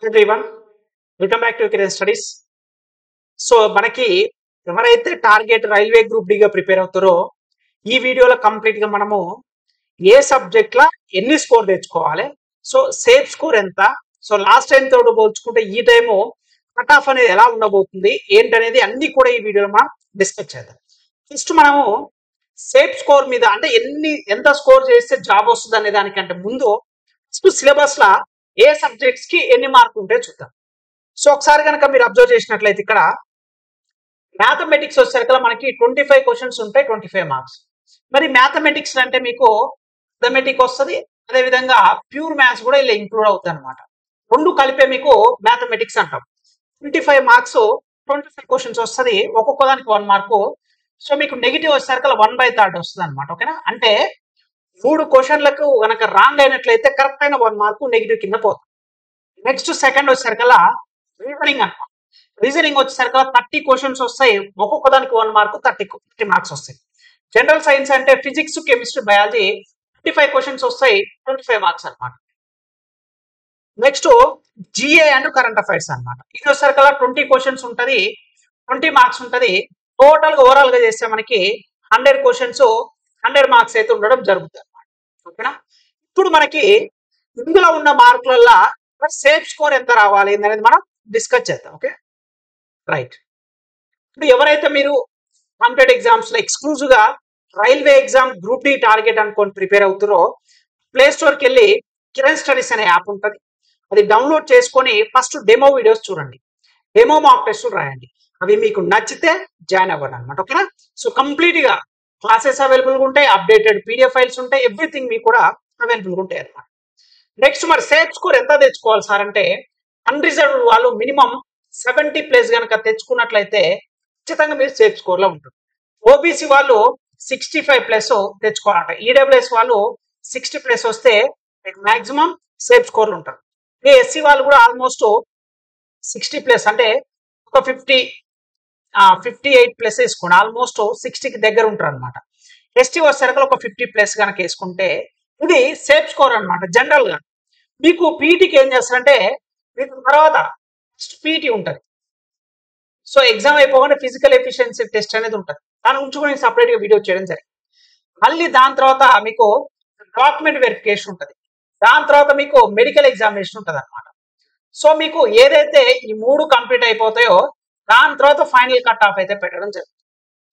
Everyone welcome back to Kiran studies. So మనకి ఎవరైతే target railway group డిగా prepare అవుతారో ఈ వీడియోలో కంప్లీట్ గా మనము ఏ సబ్జెక్ట్ లా ఎన్ని స్కోర్ తెచ్చుకోవాలి, సో సేఫ్ స్కోర్ ఎంత, సో లాస్ట్ టైం తోడు పోల్చుకుంటే ఈ టైము కట్ ఆఫ్ అనేది ఎలా ఉండబోతుంది ఏంటనేది అన్ని కూడా ఈ వీడియోలో మనం డిస్కస్ చేద్దాం. ఫస్ట్ మనము సేఫ్ స్కోర్ మీద అంటే ఎంత స్కోర్ చేస్తే జాబ్ వస్తుంది అనే దానికంటే ముందు ఫస్ట్ సిలబస్ లా ఏ సబ్జెక్ట్స్ కి ఎన్ని మార్కులు ఉంటాయో చూద్దాం. సో ఒకసారి కనుక మీరు అబ్జర్వ్ చేసినట్లయితే ఇక్కడ మ్యాథమెటిక్స్ వచ్చేసరికి మనకి 25 క్వశ్చన్స్ ఉంటాయి, 25 మార్క్స్. మరి మ్యాథమెటిక్స్ అంటే మీకు మ్యాథమెటిక్ వస్తుంది, అదేవిధంగా ప్యూర్ మ్యాథ్స్ కూడా ఇలా ఇంక్లూడ్ అవుతాయి అనమాట. రెండు కలిపే మీకు మ్యాథమెటిక్స్ అంటాం. 25 మార్క్స్ 25 క్వశ్చన్స్ వస్తుంది, ఒక్కొక్క దానికి 1 మార్కు. సో మీకు నెగిటివ్ వచ్చేసరికి 1/3 వస్తుంది అనమాట. ఓకేనా, అంటే 3 క్వశ్చన్లకు కనుక రాంగ్ అయినట్లయితే కరెక్ట్ అయిన 1 మార్కు నెగిటివ్ కింద పోతుంది. నెక్స్ట్ సెకండ్ వచ్చేసరికల్లా రీజనింగ్ అనమాట. రీజనింగ్ వచ్చేసరికి 30 క్వశ్చన్స్ వస్తాయి, ఒక్కొక్క దానికి 1 మార్కు 30 మార్క్స్ వస్తాయి. జనరల్ సైన్స్ అంటే ఫిజిక్స్, కెమిస్ట్రీ, బయాలజీ 35 క్వశ్చన్స్ వస్తాయి, 25 మార్క్స్ అనమాట. Next GA and current affairs అనమాట. ఇది వచ్చేసరికల్లా 20 క్వశ్చన్స్ ఉంటుంది, 20 మార్క్స్ ఉంటుంది. టోటల్ గా ఓవరాల్ గా చేస్తే మనకి 100 క్వశ్చన్స్ 100 మార్క్స్ అయితే ఉండడం జరుగుతుంది అనమాట. ఓకేనా, ఇప్పుడు మనకి ఇందులో ఉన్న మార్కులల్లో సేఫ్ స్కోర్ ఎంత రావాలి అనేది మనం డిస్కస్ చేద్దాం. Okay right. ఇప్పుడు ఎవరైతే మీరు కాంపిటేటివ్ ఎగ్జామ్స్ లో ఎక్స్క్లూజివ్ గా railway exam group D target అనుకొని ప్రిపేర్ అవుతారో ప్లే స్టోర్ కి వెళ్ళి కిరణ్ స్టడీస్ అనే యాప్ ఉంటుంది, అది డౌన్లోడ్ చేసుకొని ఫస్ట్ డెమో వీడియోస్ చూడండి, డెమో మాక్ టెస్టులు రాయండి. అవి మీకు నచ్చితే జాయిన్ అవ్వండి అనమాట. ఓకేనా, సో కంప్లీట్ గా క్లాసెస్ అవైలబుల్ గా ఉంటాయి, అప్డేటెడ్ పీడిఎఫ్ ఫైల్స్ ఉంటాయి, ఎవ్రీథింగ్ మీకు కూడా అవైలబుల్ గా ఉంటాయి అనమాట. నెక్స్ట్ మరి సేఫ్ స్కోర్ ఎంత తెచ్చుకోవాలి సార్ అంటే అన్రిజర్వ్డ్ వాళ్ళు మినిమం 70+ కనుక తెచ్చుకున్నట్లయితే ఖచ్చితంగా మీరు సేఫ్ స్కోర్ లో ఉంటుంది. ఓబీసీ వాళ్ళు 65+ తెచ్చుకోవాలంట, ఈడబ్ల్యూఎస్ వాళ్ళు 60+ వస్తే మీకు మాక్సిమం సేఫ్ స్కోర్లు ఉంటారు. ఎస్సీ వాళ్ళు కూడా ఆల్మోస్ట్ 60+ అంటే ఒక 58+ వేసుకోండి, ఆల్మోస్ట్ 60కి దగ్గర ఉంటారు అనమాట. ఎస్టీ వచ్చేసరికి ఒక 50+ కనుక వేసుకుంటే ఇది సేఫ్ స్కోర్ అనమాట. జనరల్ గా మీకు పీటీకి ఏం చేస్తారంటే మీకు తర్వాత ఫస్ట్ పీటీ ఉంటుంది, సో ఎగ్జామ్ అయిపోగానే ఫిజికల్ ఎఫిషియన్సీ టెస్ట్ అనేది ఉంటుంది, దాని ఉంచుకొని సపరేట్ గా వీడియో చేయడం జరిగింది. మళ్ళీ దాని తర్వాత మీకు డాక్యుమెంట్ వెరిఫికేషన్ ఉంటుంది, దాని తర్వాత మీకు మెడికల్ ఎగ్జామినేషన్ ఉంటుంది అనమాట. సో మీకు ఏదైతే ఈ 3 కంప్లీట్ అయిపోతాయో దాని తర్వాత ఫైనల్ కట్ ఆఫ్ అయితే పెట్టడం జరుగుతుంది.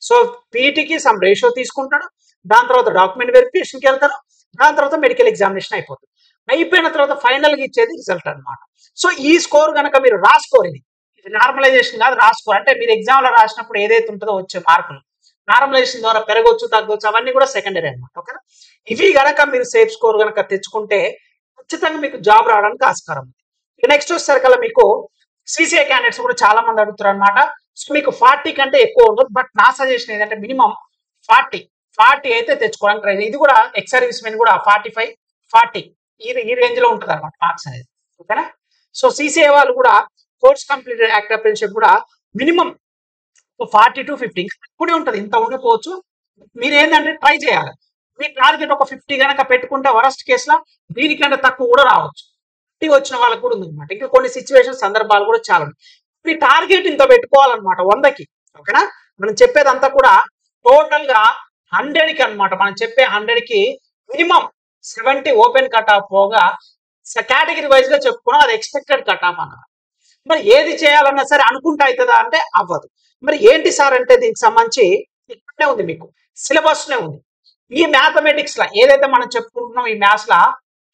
సో పీటీకి సమ్ రేషియో తీసుకుంటాడు, దాని తర్వాత డాక్యుమెంట్ వెరిఫికేషన్కి వెళ్తారు, దాని తర్వాత మెడికల్ ఎగ్జామినేషన్ అయిపోతుంది. అయిపోయిన తర్వాత ఫైనల్ గా ఇచ్చేది రిజల్ట్ అనమాట. సో ఈ స్కోర్ కనుక మీరు రాసుకోరు, ఇది నార్మలైజేషన్ కాదు, రాసుకోరు. అంటే మీరు ఎగ్జామ్ లో రాసినప్పుడు ఏదైతే ఉంటుందో వచ్చే మార్కులు నార్మలైజేషన్ ద్వారా పెరగొచ్చు తగ్గొచ్చు, అవన్నీ కూడా సెకండరీ అనమాట. ఓకేనా, ఇవి గనక మీరు సేఫ్ స్కోర్ కనుక తెచ్చుకుంటే ఖచ్చితంగా మీకు జాబ్ రావడానికి ఆస్కారం ఉంది. నెక్స్ట్ వచ్చేసరికల్లా మీకు సిసిఐ క్యాండిడేట్స్ కూడా చాలా మంది అడుగుతారు అనమాట. సో మీకు 40 కంటే ఎక్కువ ఉండదు, బట్ నా సజెషన్ ఏంటంటే మినిమం 40 అయితే తెచ్చుకోవడానికి ట్రై. ఇది కూడా ఎక్స్ సర్వీస్ మెన్ కూడా 45, 40 ఈ రేంజ్ లో ఉంటుంది అనమాట మార్క్స్ అనేది. ఓకేనా, సో సిసిఐ వాళ్ళు కూడా కోర్స్ కంప్లీటెడ్ యాక్ట్ అప్రెంటిస్‌షిప్ కూడా మినిమం 40 to 50 కూడా ఉంటుంది, ఇంత ఉండకపోవచ్చు. మీరు ఏంటంటే ట్రై చేయాలి. మీ టార్గెట్ ఒక 50 కనుక పెట్టుకుంటే వరస్ట్ కేసులో దీనికంటే తక్కువ కూడా రావచ్చు. 50 వచ్చిన వాళ్ళకి కూడా ఉంది అనమాట. ఇంకా కొన్ని సిచ్యువేషన్ సందర్భాలు కూడా చాలా ఉన్నాయి. మీ టార్గెట్ ఇంత పెట్టుకోవాలన్నమాట 100కి. ఓకేనా, మనం చెప్పేదంతా కూడా టోటల్ గా 100కి అనమాట. మనం చెప్పే 100కి మినిమం 70 ఓపెన్ కట్ ఆఫ్ పోగా కేటగిరీ వైజ్ గా చెప్పుకున్నాం, అది ఎక్స్పెక్టెడ్ కట్ ఆఫ్ అన్నమాట. మరి ఏది చేయాలన్నా సరే అనుకుంటా అవుతుందా అంటే అవ్వదు. మరి ఏంటి సార్ అంటే దీనికి సంబంధించి ఇక్కడనే ఉంది, మీకు సిలబస్ నే ఉంది. ఈ మ్యాథమెటిక్స్ లా ఏదైతే మనం చెప్పుకుంటున్నాం ఈ మ్యాథ్స్ లా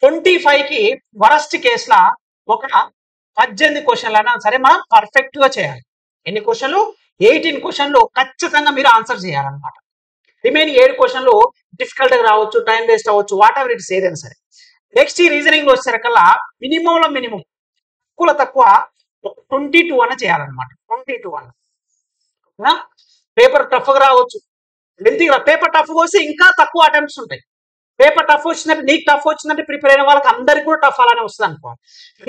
25కి వరస్ట్ కేసులా ఒక 18 క్వశ్చన్లు అయినా సరే మనం పర్ఫెక్ట్ గా చేయాలి. ఎన్ని క్వశ్చన్లు? 18 క్వశ్చన్లు ఖచ్చితంగా మీరు ఆన్సర్ చేయాలన్నమాట. రిమైనింగ్ 7 క్వశ్చన్లు డిఫికల్ట్ గా రావచ్చు, టైం వేస్ట్ అవ్వచ్చు, వాట్ ఎవర్ ఇట్స్ ఏదైనా సరే. నెక్స్ట్ ఈ రీజనింగ్ వచ్చేసరికల్లా మినిమంలో మినిమం తక్కువ 22 అన్న చేయాలన్నమాట. 22 అన్న పేపర్ టఫ్ గా రావచ్చు, లెంతీగా పేపర్ టఫ్ వస్తే ఇంకా తక్కువ అటెంప్ట్స్ ఉంటాయి. పేపర్ టఫ్ వచ్చిందంటే నీకు టఫ్ వచ్చిందంటే ప్రిపేర్ అయిన వాళ్ళకి అందరికి కూడా టఫ్ అలానే వస్తుంది అనుకోవాలి.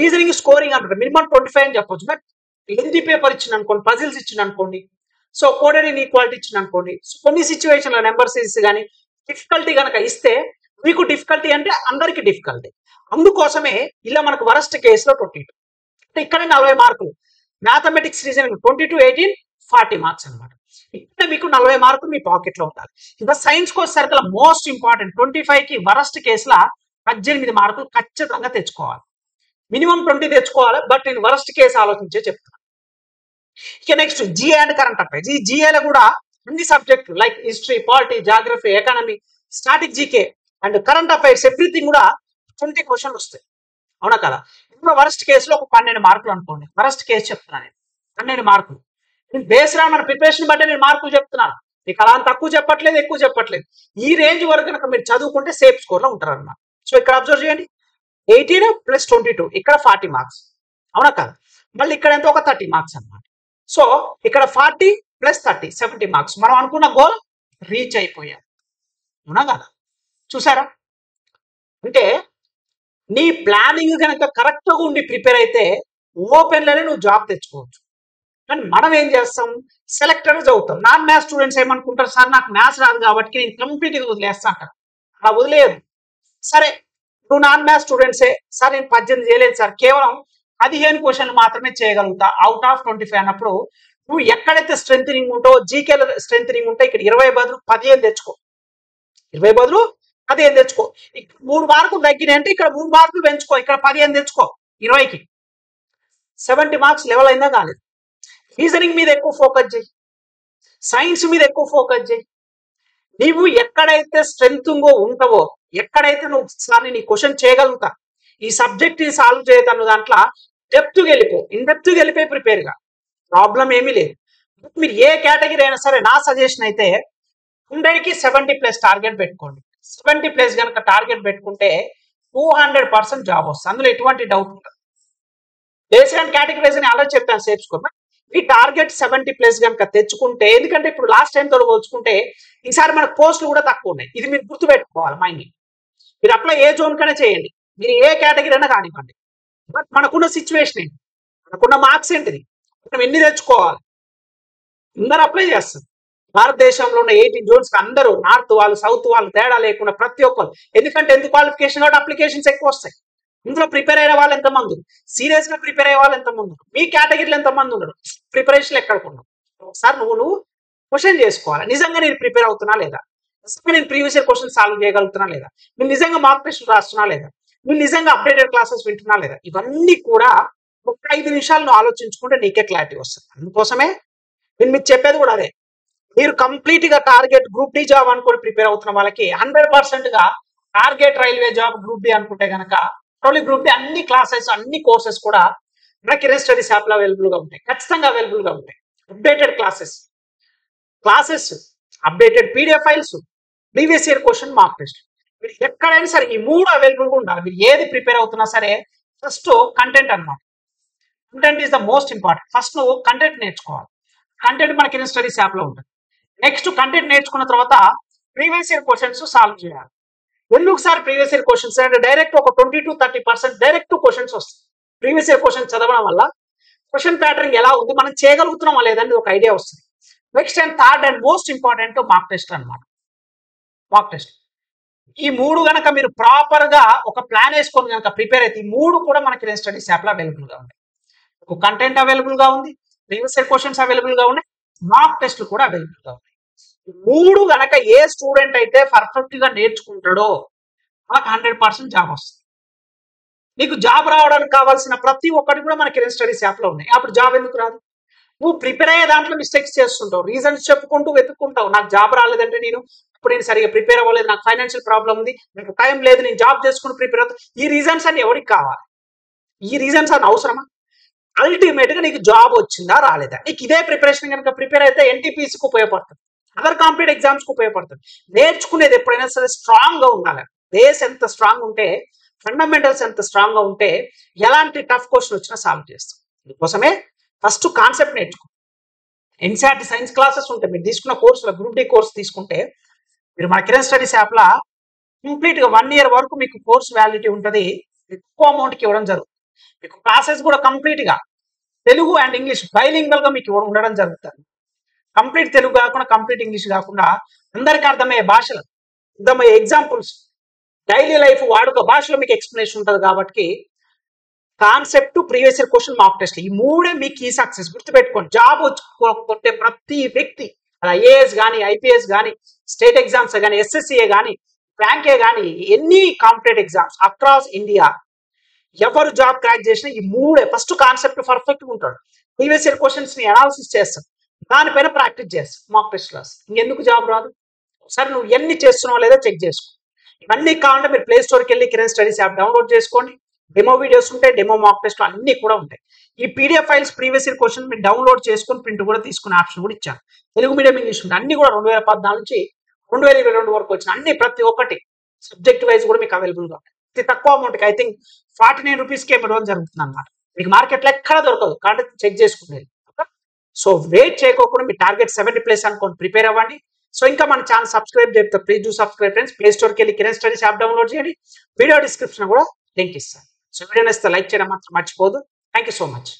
రీజనింగ్ స్కోరింగ్ అంటారు మినిమం 25 అని చెప్పొచ్చు, బట్ లెంతీ పేపర్ ఇచ్చింది అనుకోండి, పజిల్స్ ఇచ్చింది అనుకోండి, సో కోడెడ్ ఇన్ఈక్వాలిటీ ఇచ్చింది అనుకోండి, కొన్ని సిచ్యువేషన్ లో నెంబర్ సిరీస్ కానీ డిఫికల్టీ కనుక ఇస్తే మీకు డిఫికల్టీ అంటే అందరికి డిఫికల్టీ. అందుకోసమే ఇలా మనకు వరస్ట్ కేసులో 22 అంటే ఇక్కడ 40 మార్కులు. మ్యాథమెటిక్స్ రీజనింగ్ 22, 18, 40 మార్క్స్ అనమాట. ఇక్కడ మీకు 40 మార్కులు మీ పాకెట్లో ఉండాలి. ఇంకా సైన్స్కి వచ్చేసరికి మోస్ట్ ఇంపార్టెంట్ 25కి వరస్ట్ కేసులో 18 మార్కులు ఖచ్చితంగా తెచ్చుకోవాలి. మినిమం 20 తెచ్చుకోవాలి. బట్ నేను వరస్ట్ కేసు ఆలోచించే చెప్తాను. ఇక next GA and current affairs. ఈ జిఏలో కూడా అన్ని సబ్జెక్టులు like history, polity, geography, economy, static GK and current affairs everything కూడా 20 క్వశ్చన్లు వస్తాయి. అవునా కదా? ఇప్పుడు వరస్ట్ కేసులో ఒక 12 మార్కులు అనుకోండి. వరస్ట్ కేసు చెప్తున్నాను నేను, 12 మార్కులు. నేను బేస్డ్ ఆన్ మన ప్రిపరేషన్ బట్టి నేను మార్కులు చెప్తున్నాను. మీకు అలా తక్కువ చెప్పట్లేదు, ఎక్కువ చెప్పట్లేదు. ఈ రేంజ్ వరకు కనుక మీరు చదువుకుంటే సేఫ్ స్కోర్లో ఉంటారు అన్నమాట. సో ఇక్కడ అబ్జర్వ్ చేయండి, 18 + 22 ఇక్కడ 40 మార్క్స్. అవునా కదా? మళ్ళీ ఇక్కడ ఎంత, ఒక 30 మార్క్స్ అన్నమాట. సో ఇక్కడ 40 + 30 70 మార్క్స్. మనం అనుకున్న గోల్ రీచ్ అయిపోయాం. అవునా కదా? చూసారా? అంటే నీ ప్లానింగ్ కనుక కరెక్ట్గా ఉండి ప్రిపేర్ అయితే ఓపెన్లోనే నువ్వు జాబ్ తెచ్చుకోవచ్చు. కానీ మనం ఏం చేస్తాం, సెలెక్టెడ్ చదువుతాం. నాన్ మ్యాథ్స్ స్టూడెంట్స్ ఏమనుకుంటారు, సార్ నాకు మ్యాథ్స్ రాదు కాబట్టి నేను కంప్లీట్గా వదిలేస్తా అంటారు. అలా వదిలేదు. సరే నువ్వు నాన్ మ్యాథ్స్ స్టూడెంట్సే, సార్ నేను 18 చేయలేదు సార్, కేవలం 15 క్వశ్చన్లు మాత్రమే చేయగలుగుతా అవుట్ ఆఫ్ 25 అన్నప్పుడు నువ్వు ఎక్కడైతే స్ట్రెంథనింగ్ ఉంటో, జీకేలో స్ట్రెంథనింగ్ ఉంటే ఇక్కడ 20 బదులు 15 తెచ్చుకో. 20 బదులు 15 తెచ్చుకో. ఇక్కడ 3 మార్కులు తగ్గినాయి అంటే ఇక్కడ 3 మార్కులు పెంచుకో. ఇక్కడ 15 తెచ్చుకో. 20కి 70 మార్క్స్ లెవెల్ అయిందా కాలేదు. రీజనింగ్ మీద ఎక్కువ ఫోకస్ చేయి, సైన్స్ మీద ఎక్కువ ఫోకస్ చేయి. నీవు ఎక్కడైతే స్ట్రెంగ్గా ఉంటావో, ఎక్కడైతే నువ్వు సార్ నీ క్వశ్చన్ చేయగలుగుతా, ఈ సబ్జెక్ట్ సాల్వ్ చేయతాను దాంట్లో డెప్త్గా వెళ్ళిపో. ఇన్డెప్త్గా వెళ్ళిపోయి ప్రిపేర్గా, ప్రాబ్లం ఏమీ లేదు. మీరు ఏ కేటగిరీ అయినా సరే నా సజెషన్ అయితే 100కి 70+ టార్గెట్ పెట్టుకోండి. 70+ కనుక టార్గెట్ పెట్టుకుంటే 200% జాబ్ వస్తుంది. అందులో ఎటువంటి డౌట్ ఉండదు. బేస్డ్ ఆన్ కేటగిరీస్ అని ఆల్రెడీ చెప్పాను సేఫ్ స్కోర్. ఈ టార్గెట్ 70+ కనుక తెచ్చుకుంటే, ఎందుకంటే ఇప్పుడు లాస్ట్ టైం తో పోల్చుకుంటే ఈసారి మన పోస్టులు కూడా తక్కువ ఉన్నాయి. ఇది మీరు గుర్తుపెట్టుకోవాలి మైండ్. మీరు అప్లై ఏ జోన్ కైనా చేయండి, మీరు ఏ కేటగిరీ అయినా కానివ్వండి. బట్ మనకున్న సిచ్యువేషన్ ఏంటి, మనకున్న మార్క్స్ ఏంటిది, మనం ఎన్ని తెచ్చుకోవాలి. అందరూ అప్లై చేస్తారు. భారతదేశంలో ఉన్న 18 జోన్స్ అందరూ, నార్త్ వాళ్ళు, సౌత్ వాళ్ళు తేడా లేకుండా ప్రతి ఒక్కరు. ఎందుకంటే 10th క్వాలిఫికేషన్ కాబట్టి అప్లికేషన్స్ ఎక్కువ వస్తాయి. ఇందులో ప్రిపేర్ అయిన వాళ్ళు ఎంతమంది, సీరియస్ గా ప్రిపేర్ అయ్యే వాళ్ళు ఎంతమంది, మీ కేటగిరీలో ఎంతమంది ఉన్నారు, ప్రిపరేషన్ ఎక్కడికున్నావు. ఒకసారి నువ్వు క్వశ్చన్ చేసుకోవాలి. నిజంగా నేను ప్రిపేర్ అవుతున్నా లేదా, నిజంగా నేను ప్రీవియస్ ఇయర్ క్వశ్చన్ సాల్వ్ చేయగలుగుతున్నా లేదా, నేను నిజంగా మార్క్ టెస్ట్ రాస్తున్నా లేదా, నేను నిజంగా అప్డేటెడ్ క్లాసెస్ వింటున్నా లేదా. ఇవన్నీ కూడా ఒక 5 నిమిషాలు నువ్వు ఆలోచించుకుంటే నీకే క్లారిటీ వస్తుంది. అందుకోసమే నేను మీకు చెప్పేది కూడా అదే. మీరు కంప్లీట్ గా టార్గెట్ గ్రూప్ డి జాబ్ అనుకుని ప్రిపేర్ అవుతున్న వాళ్ళకి 100% గా target railway job group D అనుకుంటే కనుక ఓన్లీ గ్రూప్ డి అన్ని క్లాసెస్, అన్ని కోర్సెస్ కూడా మనకి కిరణ్ స్టడీస్ యాప్ లో అవైలబుల్ గా ఉంటాయి. ఖచ్చితంగా అవైలబుల్ గా ఉంటాయి. Updated classes, updated PDF files, previous year question, mark test. మీరు ఎక్కడైనా సరే ఈ 3 అవైలబుల్ గా ఉండాలి. మీరు ఏది ప్రిపేర్ అవుతున్నా సరే ఫస్ట్ కంటెంట్ అన్నమాట. Content is the most important. First నువ్వు కంటెంట్ నేర్చుకోవాలి. కంటెంట్ మన కిరణ్ స్టడీస్ యాప్ లో ఉంటుంది. నెక్స్ట్ కంటెంట్ నేర్చుకున్న తర్వాత ప్రీవియస్ ఇయర్ క్వశ్చన్స్ సాల్వ్ చేయాలి. ఎందుకు సార్ ప్రీవియస్ ఇయర్ క్వశ్చన్స్ అంటే డైరెక్ట్ ఒక 20-30% డైరెక్ట్ క్వశ్చన్స్ వస్తాయి. ప్రీవియస్ ఇయర్ క్వశ్చన్స్ చదవడం వల్ల క్వశ్చన్ ప్యాటర్న్ ఎలా ఉంది, మనం చేయగలుగుతున్నామా లేదని ఒక ఐడియా వస్తుంది. Next and third and most important mark test అన్నమాట. మార్క్ టెస్ట్ ఈ 3 గనక మీరు ప్రాపర్ గా ఒక ప్లాన్ వేసుకొని కనుక ప్రిపేర్ అయితే ఈ 3 కూడా మనకి కిరణ్ స్టడీస్ యాప్ లో అవైలబుల్ గా ఉంటాయి. ఒక కంటెంట్ అవైలబుల్ గా ఉంది, ప్రీవియస్ ఇయర్ క్వశ్చన్స్ అవైలబుల్ గా ఉన్నాయి, మార్క్ టెస్ట్లు కూడా అవైలబుల్ గా ఉన్నాయి. 3 గనక ఏ స్టూడెంట్ అయితే పర్ఫెక్ట్ గా నేర్చుకుంటాడో వాళ్ళకి 100% జాబ్ వస్తుంది. నీకు జాబ్ రావడానికి కావాల్సిన ప్రతి ఒక్కటి కూడా మన కిరణ్ స్టడీస్ యాప్ లో ఉన్నాయి. అప్పుడు జాబ్ ఎందుకు రాదు? నువ్వు ప్రిపేర్ అయ్యే దాంట్లో మిస్టేక్స్ చేస్తుంటావు, రీజన్స్ చెప్పుకుంటూ వెతుక్కుంటావు. నాకు జాబ్ రాలేదంటే నేను సరిగా ప్రిపేర్ అవ్వలేదు, నాకు ఫైనాన్షియల్ ప్రాబ్లం ఉంది, నాకు టైం లేదు, నేను జాబ్ చేసుకుని ప్రిపేర్ అవుతా. ఈ రీజన్స్ అన్ని ఎవరికి కావాలి? ఈ రీజన్స్ అని అవసరమా? అల్టిమేట్ గా నీకు జాబ్ వచ్చిందా రాలేదా? నీకు ఇదే ప్రిపరేషన్ కనుక ప్రిపేర్ అయితే ఎన్టీపీసీకి ఉపయోగపడుతుంది, అదర్ కాంపిటేటివ్ ఎగ్జామ్స్ కి ఉపయోగపడుతుంది. నేర్చుకునేది ఎప్పుడైనా సరే స్ట్రాంగ్ గా ఉండాలి. బేస్ ఎంత స్ట్రాంగ్ ఉంటే, ఫండమెంటల్స్ ఎంత స్ట్రాంగ్ గా ఉంటే ఎలాంటి టఫ్ క్వశ్చన్ వచ్చినా సాల్వ్ చేస్తాం. అందుకోసమే ఫస్ట్ కాన్సెప్ట్ నేర్చుకో. ఎన్సీఆర్టీ సైన్స్ క్లాసెస్ ఉంటాయి. మీరు తీసుకున్న కోర్సులో గ్రూప్ డి కోర్స్ తీసుకుంటే మీరు మన కిరణ్ స్టడీస్ యాప్ లా కంప్లీట్ గా 1 year వరకు మీకు కోర్స్ వ్యాలిడిటీ ఉంటుంది. ఎక్కువ అమౌంట్ కి ఇవ్వడం జరుగుతుంది. మీకు క్లాసెస్ కూడా కంప్లీట్ గా తెలుగు అండ్ ఇంగ్లీష్ బైలింగల్ గా మీకు ఉండడం జరుగుతుంది. కంప్లీట్ తెలుగు కాకుండా, కంప్లీట్ ఇంగ్లీష్ కాకుండా అందరికీ అర్థమయ్యే భాషలు, అర్థమయ్యే ఎగ్జాంపుల్స్, డైలీ లైఫ్ వాడుక భాషలో మీకు ఎక్స్ప్లెనేషన్ ఉంటుంది. కాబట్టి concept, previous year question, mock test, ఈ మూడే మీ కీ సక్సెస్. గుర్తుపెట్టుకోండి. జాబ్ వచ్చుకుంటే ప్రతి వ్యక్తి, అది ఐఏఎస్ కానీ, ఐపీఎస్ కానీ, స్టేట్ ఎగ్జామ్స్ కానీ, ఎస్ఎస్సీఏ కానీ, బ్యాంకే కానీ, ఎన్ని కాంపిటేటివ్ ఎగ్జామ్స్ అక్రాస్ ఇండియా, ఎవరు జాబ్ క్రాక్ చేసినా ఈ మూడే. ఫస్ట్ కాన్సెప్ట్ పర్ఫెక్ట్గా ఉంటాడు, ప్రీవియస్ ఇయర్ క్వశ్చన్స్ ని అనాలిసిస్ చేస్తాం, దానిపైన ప్రాక్టీస్ చేస్తాం, మాక్ టెస్ట్ క్లాస్. ఇంకెందుకు జాబ్ రాదు? సరే, నువ్వు ఎన్ని చేస్తున్నావు లేదో చెక్ చేసుకో. ఇవన్నీ కావాలంటే మీరు ప్లే స్టోర్కి వెళ్ళి కిరణ్ స్టడీస్ యాప్ డౌన్లోడ్ చేసుకోండి. డెమో వీడియోస్ ఉంటాయి, డెమో మాక్ టెస్ట్ అన్ని కూడా ఉంటాయి. ఈ PDF files, previous year question మీరు డౌన్లోడ్ చేసుకొని ప్రింట్ కూడా తీసుకునే ఆప్షన్ కూడా ఇచ్చాను. తెలుగు మీడియం, ఇంగ్లీష్ ఉంటాయి, అన్ని కూడా 2014 నుంచి 2022 వరకు వచ్చిన అన్ని ప్రతి ఒక్కటి సబ్జెక్ట్ వైజ్ కూడా మీకు అవైలబుల్గా ఉంటాయి. ఇది తక్కువ అమౌంట్కి, ఐ థింక్ 49 రూపీస్కే ఇవ్వడం జరుగుతుంది అనమాట. మీకు మార్కెట్లో ఎక్కడ దొరకదు కాబట్టి చెక్ చేసుకునేది. సో వెయిట్ చేయకోకుండా మీ టార్గెట్ 70+ అనుకోండి, ప్రిపేర్ అవ్వండి. సో ఇంకా మన ఛానల్ సబ్స్క్రైబ్ చేస్తే please do subscribe friends. Play స్టోర్కి వెళ్ళి కిరణ్ స్టడీస్ యాప్ డౌన్లోడ్ చేయండి. వీడియో డిస్క్రిప్షన్ కూడా లింక్ ఇస్తాను. సో వీడియో నచ్చితే లైక్ చేయడం మాత్రం మర్చిపోదు. Thank you so much.